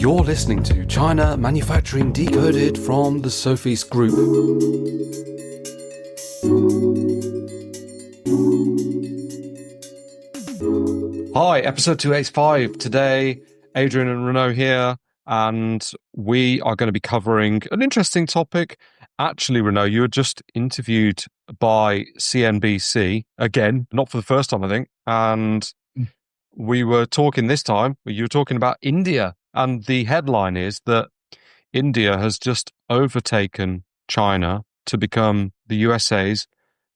You're listening to China Manufacturing Decoded from the Sofeast Group. Hi, episode 285. Today, Adrian and Renaud here, and we are going to be covering an interesting topic. Actually, Renaud, you were just interviewed by CNBC, again, not for the first time, I think, and we were talking this time, you were talking about India, and the headline is that India has just overtaken China to become the USA's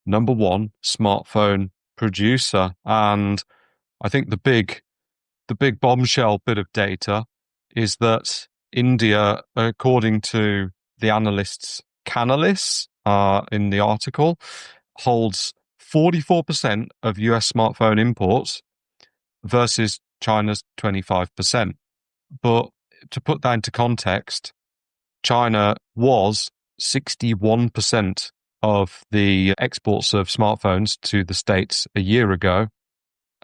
number one smartphone producer. And I think the big bombshell bit of data is that India, according to the analysts Canalys in the article, holds 44% of US smartphone imports versus China's 25%. But to put that into context, China was 61% of the exports of smartphones to the States a year ago,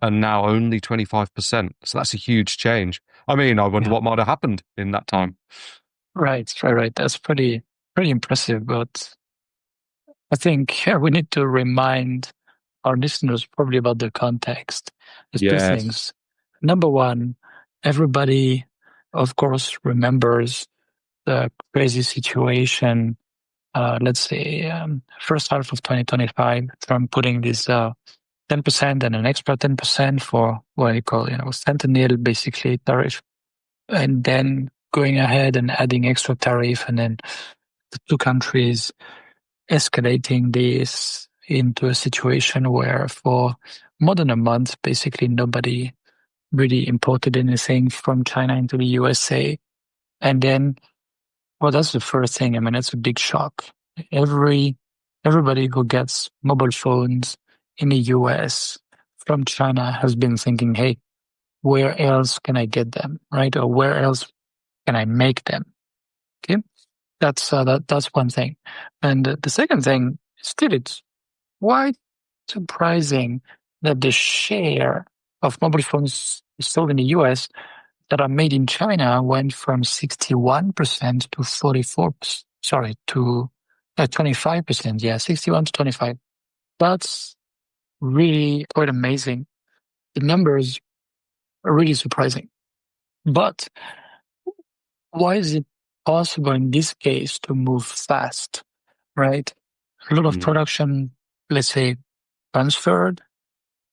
and now only 25%. So that's a huge change. I mean, I wonder what might have happened in that time. Right. That's pretty impressive. But I think we need to remind our listeners probably about the context. There's two things. Number one, everybody, of course, remembers the crazy situation. Let's say first half of 2025, Trump putting this 10% and an extra 10% for what you call, fentanyl, basically tariff, and then going ahead and adding extra tariff, and then the two countries escalating this into a situation where for more than a month, basically nobody really imported anything from China into the USA. And then, well, that's the first thing. I mean, that's a big shock. Everybody who gets mobile phones in the US from China has been thinking, hey, where else can I get them, right? Or where else can I make them? Okay, that's one thing. And the second thing, still, it's quite surprising that the share of mobile phones sold in the US that are made in China went from 61% to 44%. Sorry, to 25%. Yeah, 61 to 25. That's really quite amazing. The numbers are really surprising. But why is it possible in this case to move fast, right? A lot of production, let's say, transferred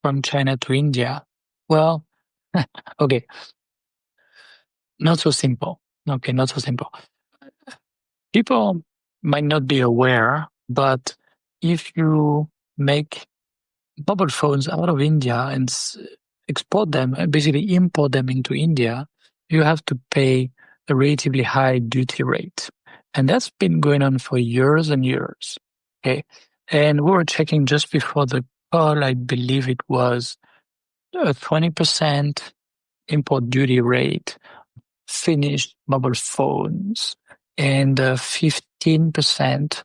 from China to India. Well, okay, not so simple. Okay, not so simple. People might not be aware, but if you make mobile phones out of India and export them, basically import them into India, you have to pay a relatively high duty rate. And that's been going on for years and years. Okay. And we were checking just before the call, I believe it was a 20% import duty rate, finished mobile phones, and 15%,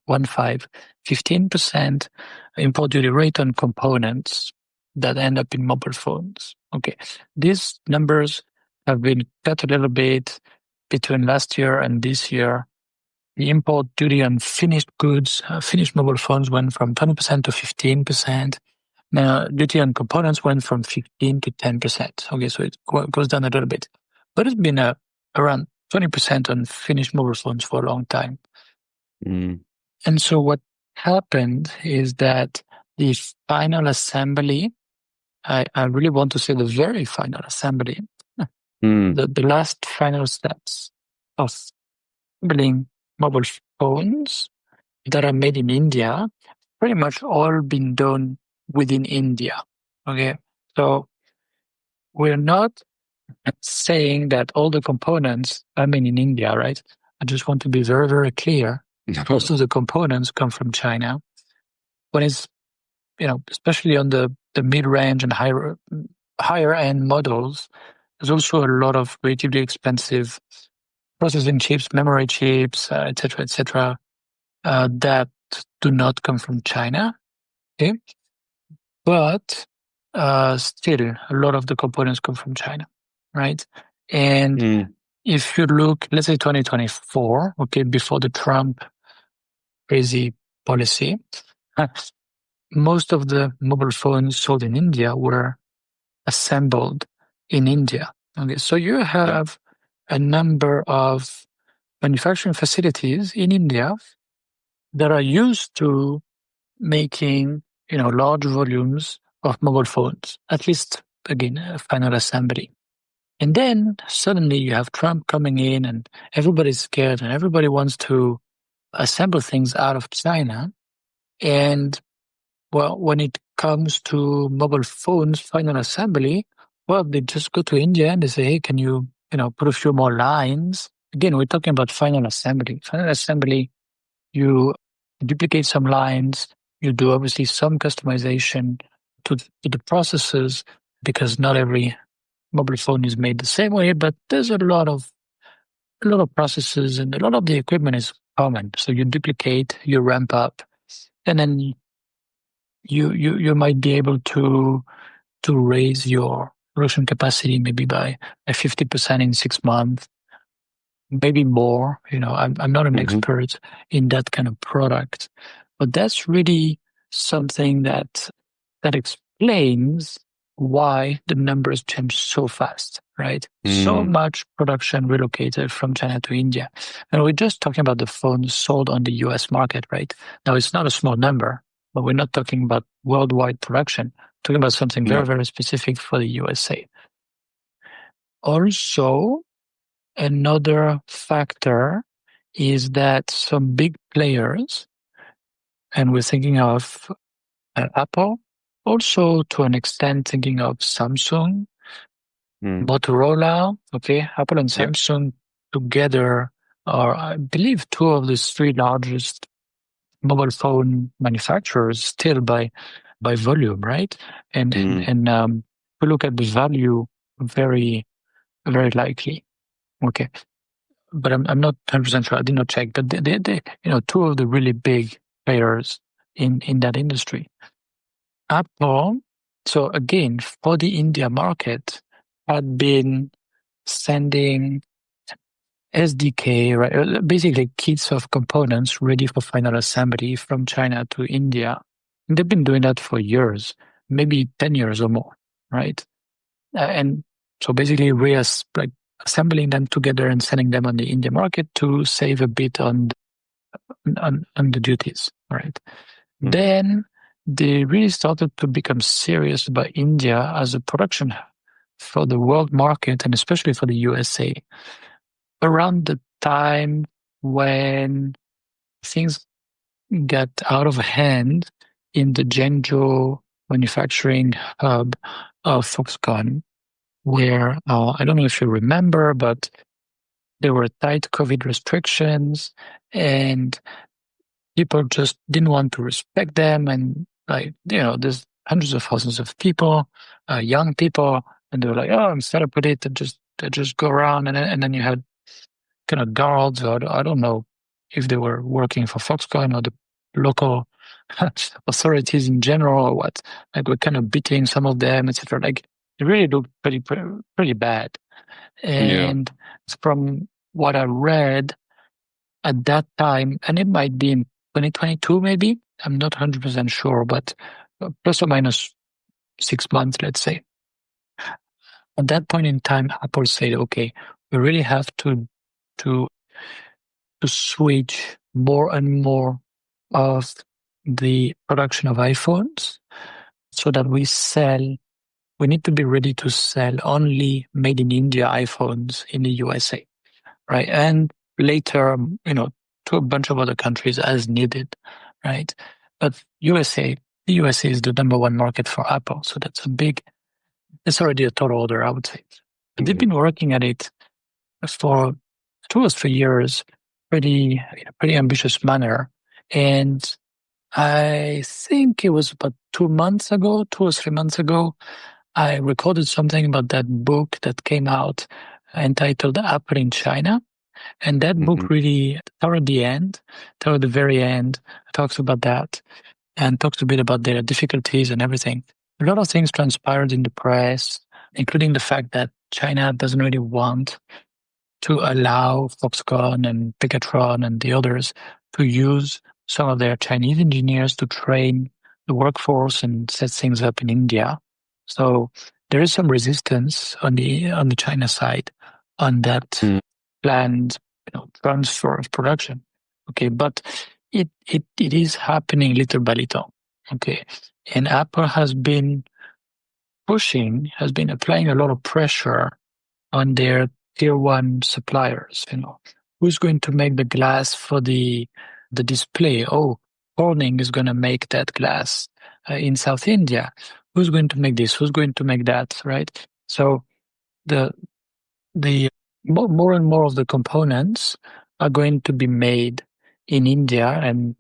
15% import duty rate on components that end up in mobile phones. Okay. These numbers have been cut a little bit between last year and this year. The import duty on finished goods, finished mobile phones went from 20% to 15%. Now, duty on components went from 15 to 10%. Okay, so it goes down a little bit. But it's been around 20% on finished mobile phones for a long time. And so what happened is that the final assembly, I really want to say the very final assembly, the last final steps of assembling mobile phones that are made in India, pretty much all been done within India. Okay, so we're not saying that all the components are made in India, right? I just want to be very, very clear. Most of the components come from China. When it's, especially on the mid-range and higher end models, there's also a lot of relatively expensive processing chips, memory chips, et cetera, that do not come from China. Okay, but still, a lot of the components come from China, right? And if you look, let's say 2024, okay, before the Trump crazy policy, most of the mobile phones sold in India were assembled in India. Okay, so you have a number of manufacturing facilities in India that are used to making, large volumes of mobile phones, at least, again, final assembly. And then suddenly you have Trump coming in and everybody's scared and everybody wants to assemble things out of China. And well, when it comes to mobile phones, final assembly, well, they just go to India and they say, hey, can you, put a few more lines? Again, we're talking about final assembly. Final assembly, you duplicate some lines, you do obviously some customization to the processes because not every mobile phone is made the same way, but there's a lot of processes and a lot of the equipment is common. So you duplicate, you ramp up, and then you might be able to raise your production capacity maybe by 50% in 6 months, maybe more. I'm not an expert in that kind of product, but that's really something that explains why the numbers change so fast, right? So much production relocated from China to India. And we're just talking about the phones sold on the US market, right? Now, it's not a small number, but we're not talking about worldwide production. We're talking about something very, very specific for the USA. Also, another factor is that some big players, and we're thinking of Apple, also to an extent thinking of Samsung, Motorola, okay, Apple and Samsung together are, I believe, two of the three largest mobile phone manufacturers still by volume, right? And we look at the value, very, very likely. Okay. But I'm not 100% sure. I did not check. But they two of the really big players in that industry. Apple, so again, for the India market, had been sending SDK, right? Basically kits of components ready for final assembly from China to India. And they've been doing that for years, maybe 10 years or more, right? And so basically assembling them together and sending them on the India market to save a bit on the duties, right? Then they really started to become serious about India as a production hub for the world market and especially for the USA. Around the time when things got out of hand in the Zhengzhou manufacturing hub of Foxconn, where I don't know if you remember, but there were tight COVID restrictions and people just didn't want to respect them. And there's hundreds of thousands of people, young people, and they were like, oh, I'm fed up with it. They just go around. And then you had kind of guards, or I don't know if they were working for Foxconn or the local authorities in general or what. Like we're kind of beating some of them, etc. Like it really looked pretty bad. And from what I read at that time, and it might be in 2022 maybe, I'm not 100% sure, but plus or minus 6 months, let's say. At that point in time, Apple said, okay, we really have to switch more and more of the production of iPhones so that we need to be ready to sell only made in India iPhones in the USA, right? And later, to a bunch of other countries as needed, right? But the USA is the number one market for Apple. So it's already a tall order, I would say. But they've been working at it for 2 or 3 years, pretty ambitious manner. And I think it was about 2 or 3 months ago, I recorded something about that book that came out entitled Apple in China. And that book really, toward the very end, talks about that and talks a bit about their difficulties and everything. A lot of things transpired in the press, including the fact that China doesn't really want to allow Foxconn and Pegatron and the others to use some of their Chinese engineers to train the workforce and set things up in India. So there is some resistance on the China side on that planned transfer of production. Okay, but it is happening little by little. Okay, and Apple has been applying a lot of pressure on their tier one suppliers. Who's going to make the glass for the display? Oh, Corning is going to make that glass in South India. Who's going to make this? Who's going to make that? Right. So the more and more of the components are going to be made in India, and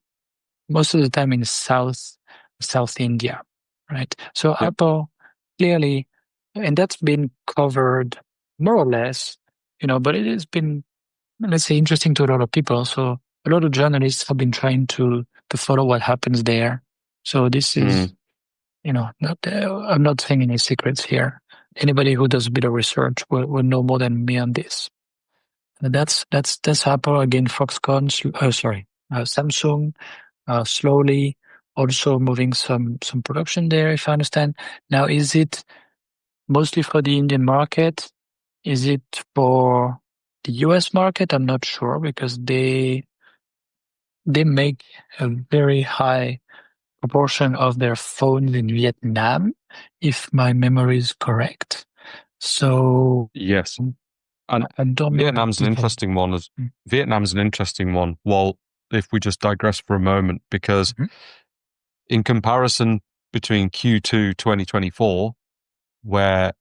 most of the time in South India. Right. So Yep. Apple clearly, and that's been covered more or less, but it has been, let's say, interesting to a lot of people. So a lot of journalists have been trying to follow what happens there. So this is, I'm not saying any secrets here. Anybody who does a bit of research will know more than me on this. And that's Apple again. Foxconn, Samsung, slowly also moving some production there, if I understand. Now, is it mostly for the Indian market? Is it for the US market? I'm not sure, because they make a very high proportion of their phones in Vietnam, if my memory is correct. So yes, and I don't know. Vietnam's an interesting one. Vietnam's an interesting one. Well, if we just digress for a moment, because in comparison between Q2 2024, where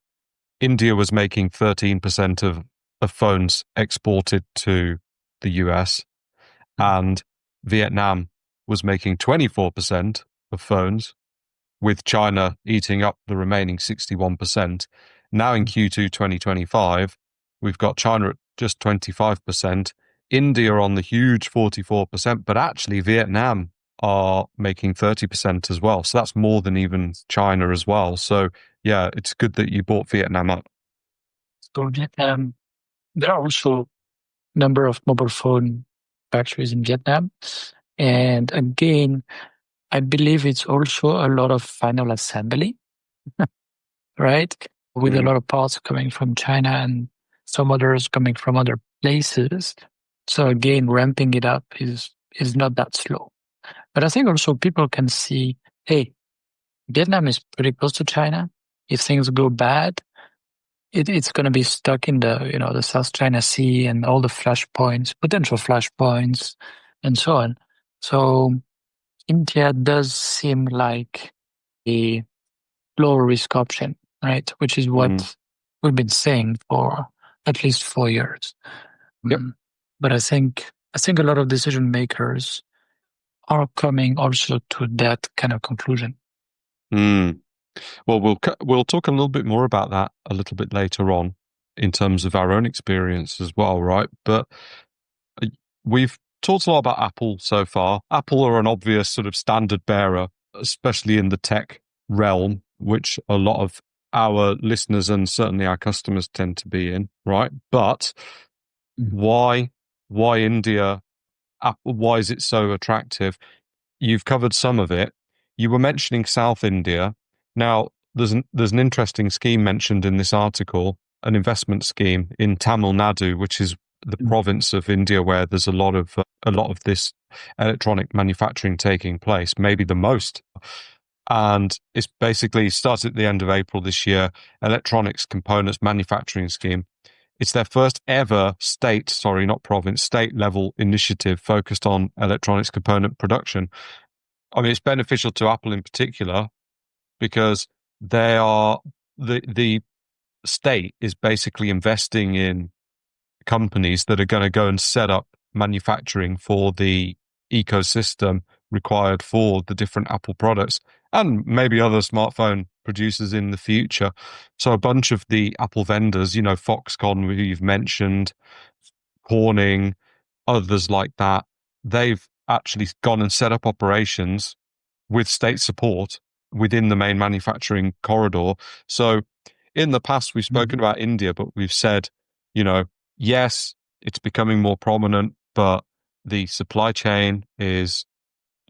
India was making 13% of phones exported to the US, and Vietnam was making 24% of phones, with China eating up the remaining 61%. Now in Q2 2025, we've got China at just 25%, India on the huge 44%, but actually Vietnam are making 30% as well. So that's more than even China as well. So yeah, it's good that you bought Vietnam up. So Vietnam, there are also a number of mobile phone factories in Vietnam. And again, I believe it's also a lot of final assembly, right? With a lot of parts coming from China and some others coming from other places. So again, ramping it up is not that slow. But I think also people can see, hey, Vietnam is pretty close to China. If things go bad, it's going to be stuck in the South China Sea and all the potential flashpoints, and so on. So India does seem like a low risk option, right? Which is what we've been saying for at least 4 years. Yep. But I think a lot of decision makers are coming also to that kind of conclusion. Well, we'll talk a little bit more about that a little bit later on in terms of our own experience as well, right? But we've talked a lot about Apple so far. Apple are an obvious sort of standard bearer, especially in the tech realm, which a lot of our listeners and certainly our customers tend to be in, right? But why India? Apple, why is it so attractive? You've covered some of it. You were mentioning South India. Now, there's an interesting scheme mentioned in this article, an investment scheme in Tamil Nadu, which is the province of India where there's a lot of this electronic manufacturing taking place, maybe the most. And it's basically started at the end of April this year, electronics components manufacturing scheme. It's their first ever state level initiative focused on electronics component production. I mean, it's beneficial to Apple in particular because they are the state is basically investing in companies that are going to go and set up manufacturing for the ecosystem required for the different Apple products and maybe other smartphone producers in the future. So a bunch of the Apple vendors, Foxconn, who you've mentioned, Corning, others like that, they've actually gone and set up operations with state support within the main manufacturing corridor. So in the past, we've spoken about India, but we've said, yes, it's becoming more prominent, but the supply chain is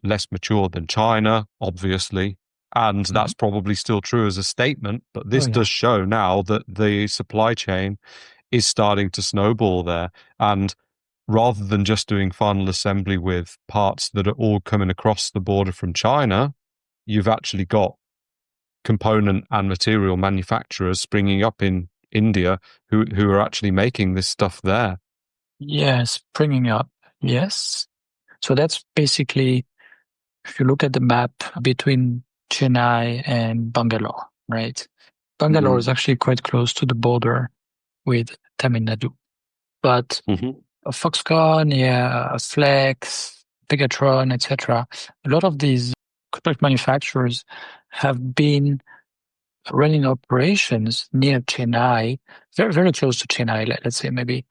less mature than China, obviously. And Mhm. that's probably still true as a statement, but Oh this yeah. does show now that the supply chain is starting to snowball there. And rather than just doing final assembly with parts that are all coming across the border from China, you've actually got component and material manufacturers springing up in India who are actually making this stuff there. Yeah, springing up. Yes. So that's basically, if you look at the map between Chennai and Bangalore, right? Bangalore Mm-hmm. is actually quite close to the border with Tamil Nadu. But Mm-hmm. a Foxconn, yeah, a Flex, Pegatron, etc. A lot of these contract manufacturers have been running operations near Chennai, very, very close to Chennai, let's say maybe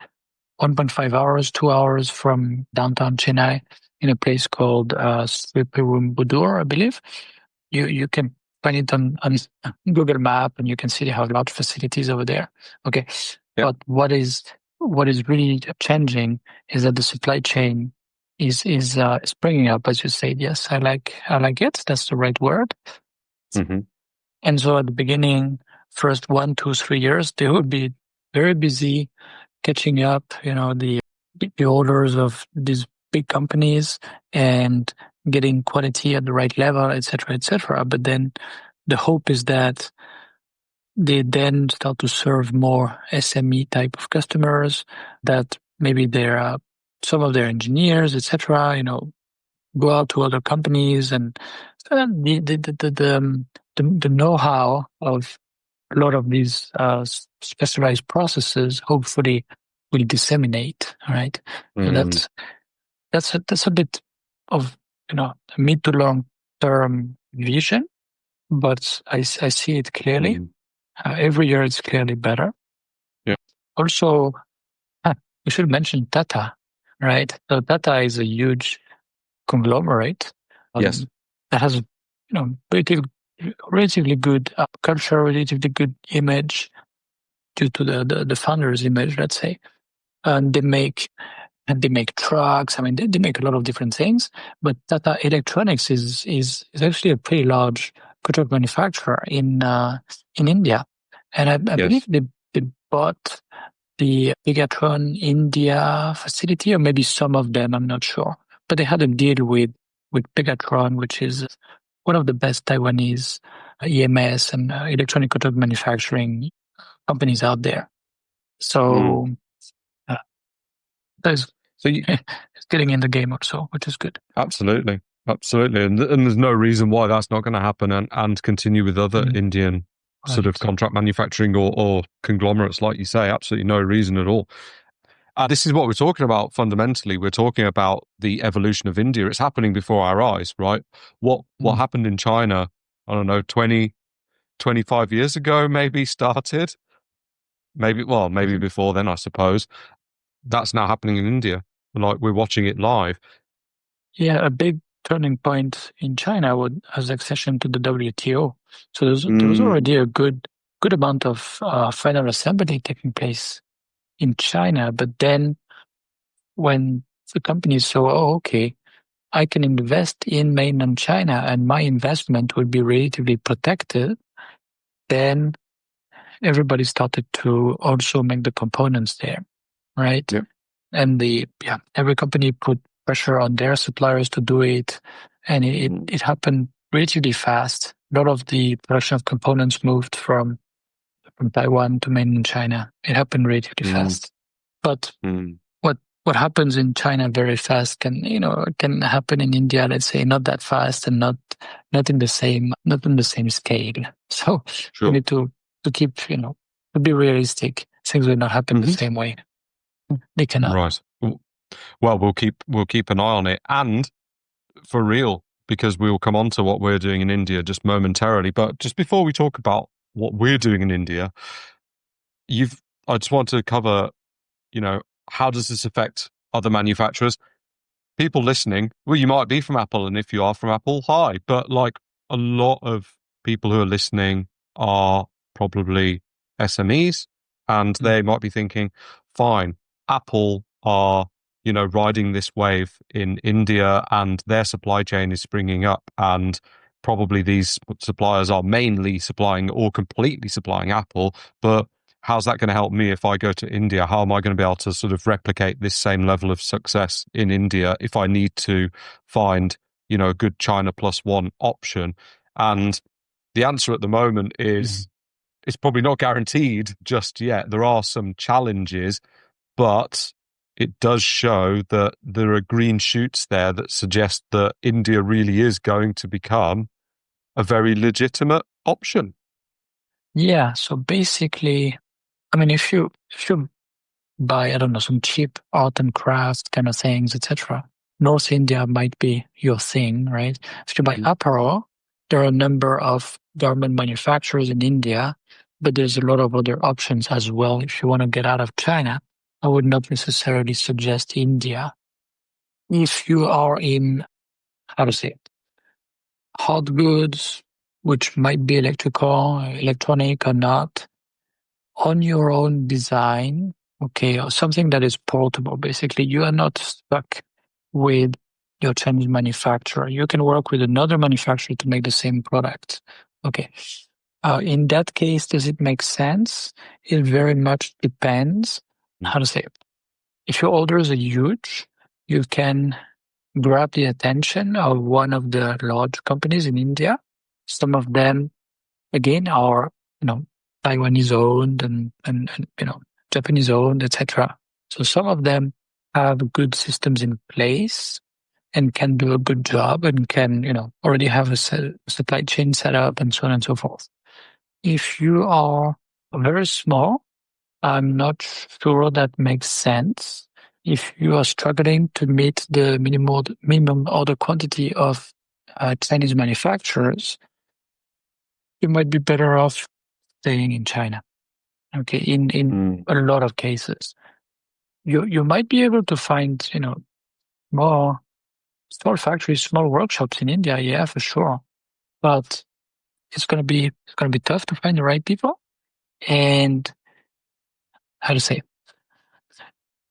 1.5 hours, 2 hours from downtown Chennai in a place called Sripurumbudur, I believe. You can find it on Google Map and you can see they have large facilities over there. Okay. Yep. But what is really changing is that the supply chain is springing up, as you said. Yes, I like it. That's the right word. Mm-hmm. And so at the beginning, first 1, 2, 3 years, they would be very busy catching up, the orders of these big companies and getting quality at the right level, et cetera, et cetera. But then the hope is that they then start to serve more SME type of customers, that maybe some of their engineers, et cetera, go out to other companies, and the know-how of a lot of these specialized processes hopefully will disseminate, right? So Mm-hmm. that's a bit of a mid to long term vision, but I see it clearly. Mm-hmm. Every year it's clearly better. Yeah. Also, we should mention Tata, right? So Tata is a huge conglomerate Yes. that has relatively good culture, relatively good image due to the founder's image, let's say. And they make trucks. I mean, they make a lot of different things. But Tata Electronics is actually a pretty large contract manufacturer in India, and I believe Yes. they bought the Pegatron India facility, or maybe some of them. I'm not sure, but they had a deal with Pegatron, which is one of the best Taiwanese EMS and electronic contract manufacturing companies out there. Mm. So uh, there's So you, it's getting in the game also, which is good. absolutely, absolutely, and there's no reason why that's not going to happen and continue with other Mm, Indian sort of right. contract manufacturing or conglomerates, like you say. Absolutely no reason at all. This is what we're talking about fundamentally. We're talking about the evolution of India. It's happening before our eyes, right? What Mm, happened in China, I don't know, 25 years ago, maybe started. Maybe mhm. before then, I suppose. That's now happening in India. Like we're watching it live. Yeah, a big turning point in China was accession to the WTO. So there was Mm, already a good amount of final assembly taking place in China. But then when the companies saw, oh, okay, I can invest in mainland China and my investment will be relatively protected, then everybody started to also make the components there, right? yeah. And every company put pressure on their suppliers to do it, and it Mm, it happened relatively fast. A lot of the production of components moved from Taiwan to mainland China. It happened relatively mm, fast. But mm, what happens in China very fast can happen in India, let's say, not that fast, and not in the same scale. So we sure. need to keep, to be realistic. Things will not happen the Hmm. same way. They cannot. Right. Well, we'll keep an eye on it, and for real, because we will come on to what we're doing in India just momentarily. But just before we talk about what we're doing in India, you've I just want to cover, you know, how does this affect other manufacturers? People listening, well, you might be from Apple, and if you are from Apple, hi. But like a lot of people who are listening are probably SMEs, and Mm, they might be thinking, fine. Apple are, riding this wave in India, and their supply chain is springing up, and probably these suppliers are mainly supplying or completely supplying Apple. But how's that going to help me if I go to India? How am I going to be able to sort of replicate this same level of success in India if I need to find, a good China plus one option? And the answer at the moment is it's probably not guaranteed just yet. There are some challenges, but it does show that there are green shoots there that suggest that India really is going to become a very legitimate option. Yeah. So basically, I mean, if you buy, I don't know, some cheap art and craft kind of things, etc., North India might be your thing, right? If you buy apparel, there are a number of garment manufacturers in India, but there's a lot of other options as well. If you want to get out of China, I would not necessarily suggest India. If you are in, how to say it, hard goods, which might be electrical, electronic or not, on your own design, okay, or something that is portable. Basically, you are not stuck with your Chinese manufacturer. You can work with another manufacturer to make the same product. Okay. In that case, does it make sense? It very much depends. How to say it? If your orders are huge, you can grab the attention of one of the large companies in India. Some of them, again, are, Taiwanese owned and Japanese owned, etc. So some of them have good systems in place and can do a good job and can, already have a supply chain set up and so on and so forth. If you are very small, I'm not sure that makes sense. If you are struggling to meet the minimum order quantity of Chinese manufacturers, you might be better off staying in China. Okay, in a lot of cases, you might be able to find more small factories, small workshops in India. Yeah, for sure, but it's gonna be tough to find the right people, and how to say,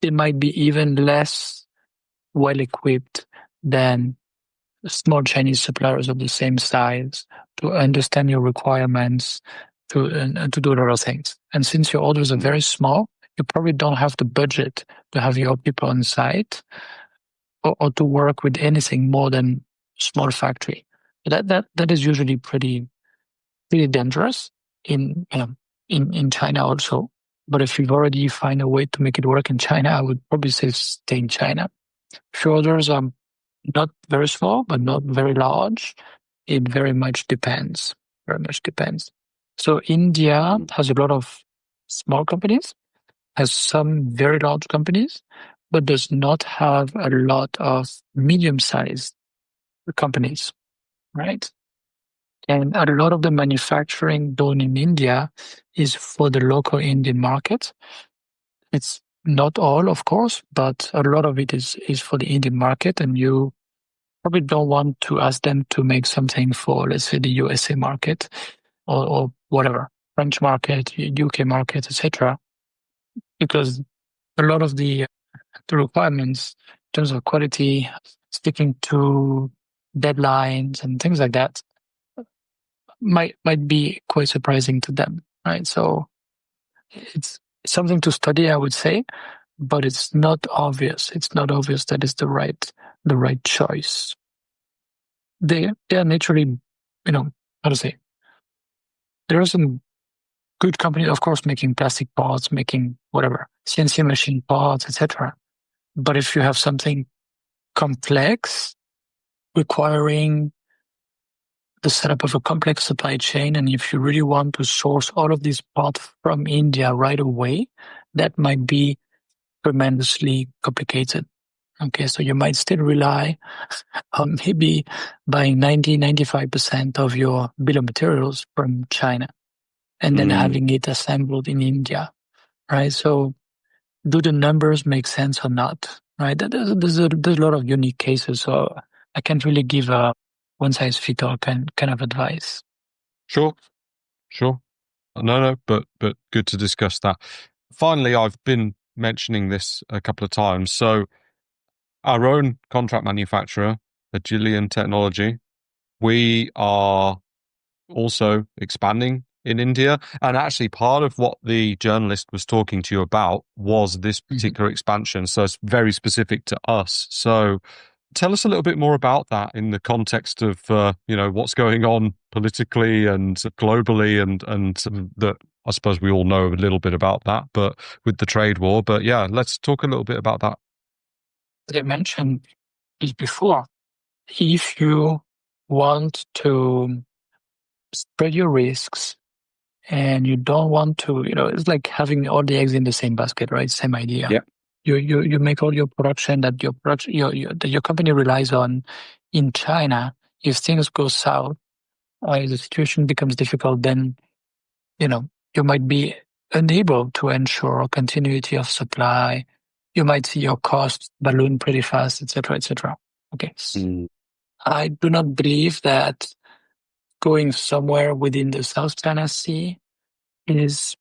they might be even less well equipped than small Chinese suppliers of the same size to understand your requirements, to do a lot of things. And since your orders are very small, you probably don't have the budget to have your people on site or to work with anything more than small factory. That is usually pretty dangerous in China also. But if you've already find a way to make it work in China, I would probably say stay in China. If your orders are not very small, but not very large, it very much depends. Very much depends. So India has a lot of small companies, has some very large companies, but does not have a lot of medium-sized companies, right? And a lot of the manufacturing done in India is for the local Indian market. It's not all, of course, but a lot of it is for the Indian market, and you probably don't want to ask them to make something for, let's say, the USA market or whatever, French market, UK market, etc., because a lot of the requirements in terms of quality, sticking to deadlines and things like that might be quite surprising to them, right? So it's something to study, I would say, but it's not obvious. It's not obvious that it's the right choice. They are naturally, how to say, there are some good companies, of course, making plastic parts, making whatever, CNC machine parts, etc. But if you have something complex, requiring the setup of a complex supply chain, and if you really want to source all of these parts from India right away, that might be tremendously complicated. Okay, so you might still rely on maybe buying 95% of your bill of materials from China and then having it assembled in India, right? So do the numbers make sense or not, right? There's a lot of unique cases, so I can't really give a one-size-fits-all kind of advice. Sure. No, but good to discuss that. Finally, I've been mentioning this a couple of times. So our own contract manufacturer, Agilian Technology, we are also expanding in India. And actually, part of what the journalist was talking to you about was this particular expansion. So it's very specific to us. So tell us a little bit more about that in the context of what's going on politically and globally, and that I suppose we all know a little bit about that, but with the trade war. But yeah, let's talk a little bit about that. As I mentioned this before, if you want to spread your risks and you don't want to, it's like having all the eggs in the same basket, right? Same idea. Yeah. You make all your production that your company relies on in China. If things go south, the situation becomes difficult, then you might be unable to ensure continuity of supply. You might see your costs balloon pretty fast, etc., etc. Okay. I do not believe that going somewhere within the South China Sea is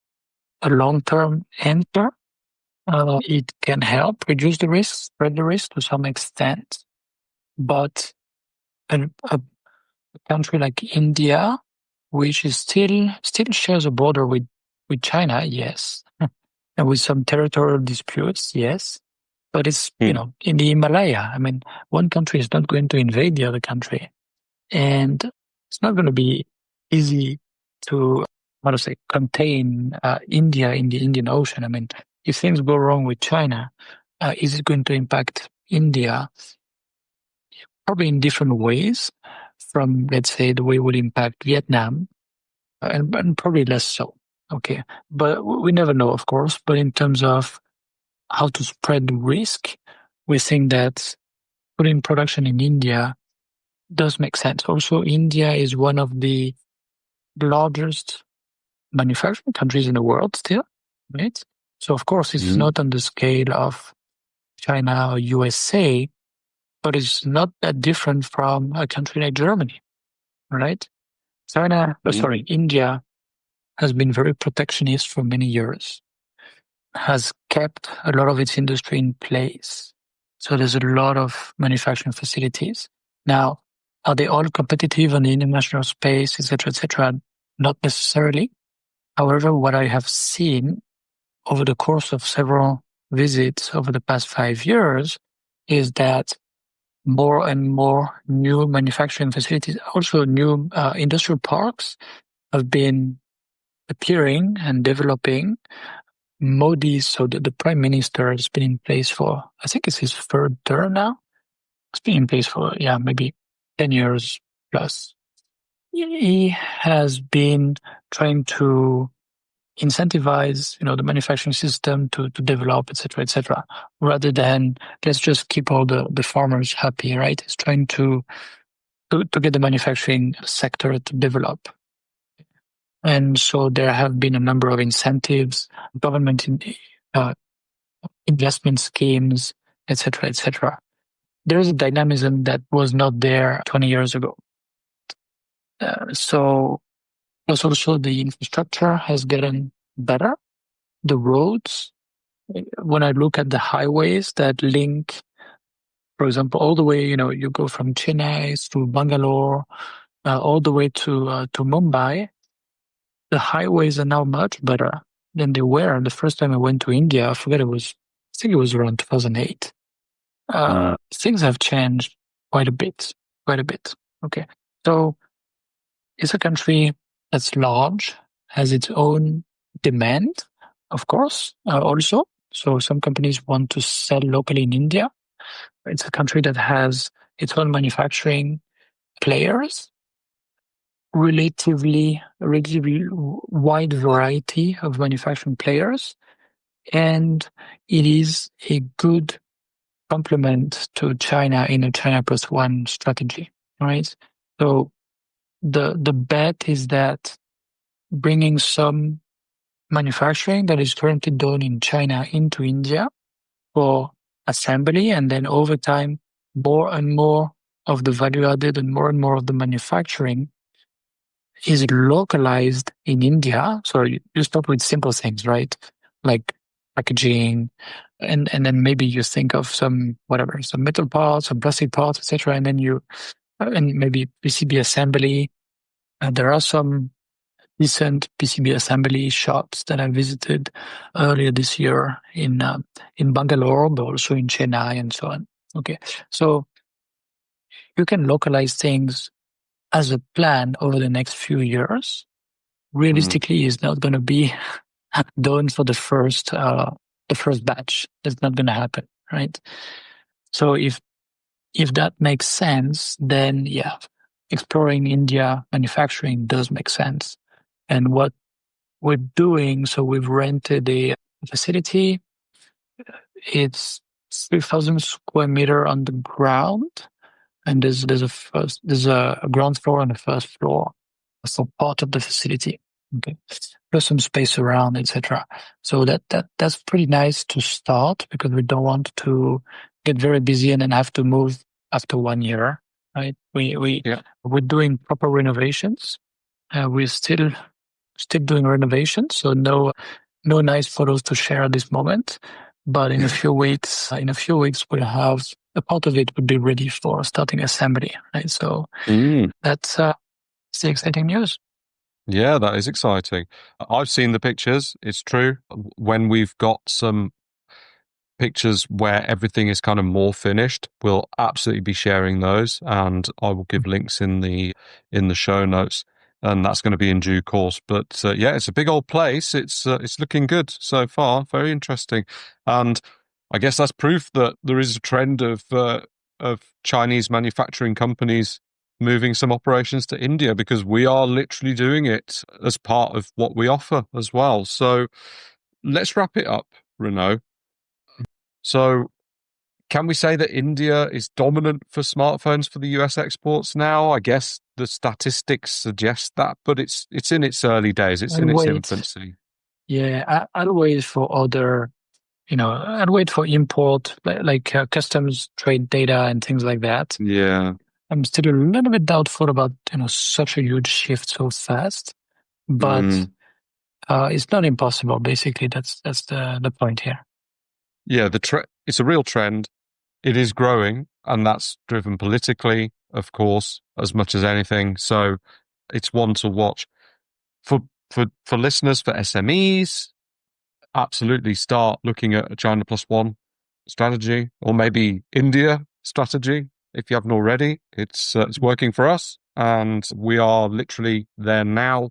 a long-term answer. It can help reduce the risk, spread the risk to some extent, but a country like India, which is still shares a border with China, yes, and with some territorial disputes, yes, but it's in the Himalaya. I mean, one country is not going to invade the other country, and it's not going to be easy to contain India in the Indian Ocean. I mean, if things go wrong with China, is it going to impact India? Probably in different ways from, let's say, the way it would impact Vietnam, and probably less so. Okay. But we never know, of course. But in terms of how to spread the risk, we think that putting production in India does make sense. Also, India is one of the largest manufacturing countries in the world still, right? So, of course, it's not on the scale of China or USA, but it's not that different from a country like Germany, right? India has been very protectionist for many years, has kept a lot of its industry in place. So there's a lot of manufacturing facilities. Now, are they all competitive on the international space, et cetera, Not necessarily. However, what I have seen over the course of several visits over the past 5 years is that more and more new manufacturing facilities, also new industrial parks, have been appearing and developing. Modi, so the prime minister, has been in place for, I think it's his third term now. It's been in place for, maybe 10 years plus. He has been trying to incentivize, the manufacturing system to develop, et cetera, rather than let's just keep all the farmers happy, right? It's trying to get the manufacturing sector to develop. And so there have been a number of incentives, government investment schemes, et cetera. There's a dynamism that was not there 20 years ago. So plus also the infrastructure has gotten better. The roads, when I look at the highways that link, for example, all the way, you go from Chennai through Bangalore, all the way to Mumbai, the highways are now much better than they were the first time I went to India. I think it was around 2008. Things have changed quite a bit. Okay. So it's a country that's large, has its own demand, of course, also. So some companies want to sell locally in India. It's a country that has its own manufacturing players, relatively wide variety of manufacturing players, and it is a good complement to China in a China plus one strategy, right? So the bet is that bringing some manufacturing that is currently done in China into India for assembly, and then over time, more and more of the value added and more of the manufacturing is localized in India. So you start with simple things, right? Like packaging, and then maybe you think of some metal parts, some plastic parts, etc. And then and maybe PCB assembly. There are some decent PCB assembly shops that I visited earlier this year in Bangalore, but also in Chennai and so on. Okay, so you can localize things as a plan over the next few years. Realistically, it's not going to be done for the first batch. That's not going to happen, right? So if that makes sense, then yeah, exploring India manufacturing does make sense. And what we're doing, so we've rented a facility. It's 3,000 square meter on the ground, and there's a ground floor and a first floor for part of the facility. Okay, plus some space around, etc. So that's pretty nice to start, because we don't want to get very busy and then have to move after 1 year, right? We're doing proper renovations. We're still doing renovations, so no nice photos to share at this moment. But in a few weeks, we'll have a part of it would be ready for starting assembly, right? So that's the exciting news. Yeah, that is exciting. I've seen the pictures. It's true. When we've got some pictures where everything is kind of more finished, we'll absolutely be sharing those, and I will give links in the show notes, and that's going to be in due course. But yeah, it's a big old place. It's looking good so far. Very interesting, and I guess that's proof that there is a trend of Chinese manufacturing companies moving some operations to India, because we are literally doing it as part of what we offer as well. So let's wrap it up, Renaud. So can we say that India is dominant for smartphones for the US exports now? I guess the statistics suggest that, but it's in its early days. It's in its infancy. Yeah, I'll wait for other, I'll wait for import, like customs trade data and things like that. Yeah. I'm still a little bit doubtful about, such a huge shift so fast, but it's not impossible. Basically, that's the point here. Yeah, it's a real trend. It is growing, and that's driven politically, of course, as much as anything. So it's one to watch. For listeners, for SMEs, absolutely start looking at a China Plus One strategy, or maybe India strategy if you haven't already. It's working for us, and we are literally there now.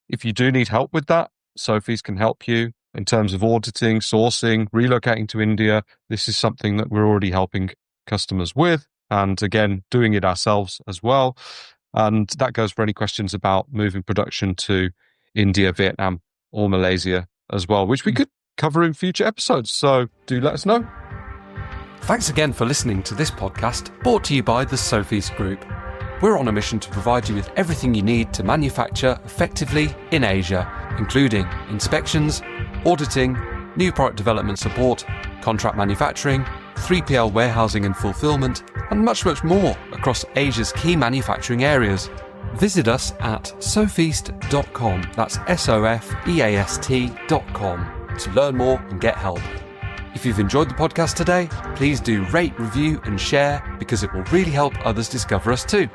If you do need help with that, Sofeast can help you in terms of auditing, sourcing, relocating to India. This is something that we're already helping customers with, and again, doing it ourselves as well. And that goes for any questions about moving production to India, Vietnam, or Malaysia as well, which we could cover in future episodes. So do let us know. Thanks again for listening to this podcast, brought to you by the Sofeast Group. We're on a mission to provide you with everything you need to manufacture effectively in Asia, including inspections, auditing, new product development support, contract manufacturing, 3PL warehousing and fulfillment, and much, much more across Asia's key manufacturing areas. Visit us at sofeast.com, that's SOFEAST.com, to learn more and get help. If you've enjoyed the podcast today, please do rate, review and share, because it will really help others discover us too.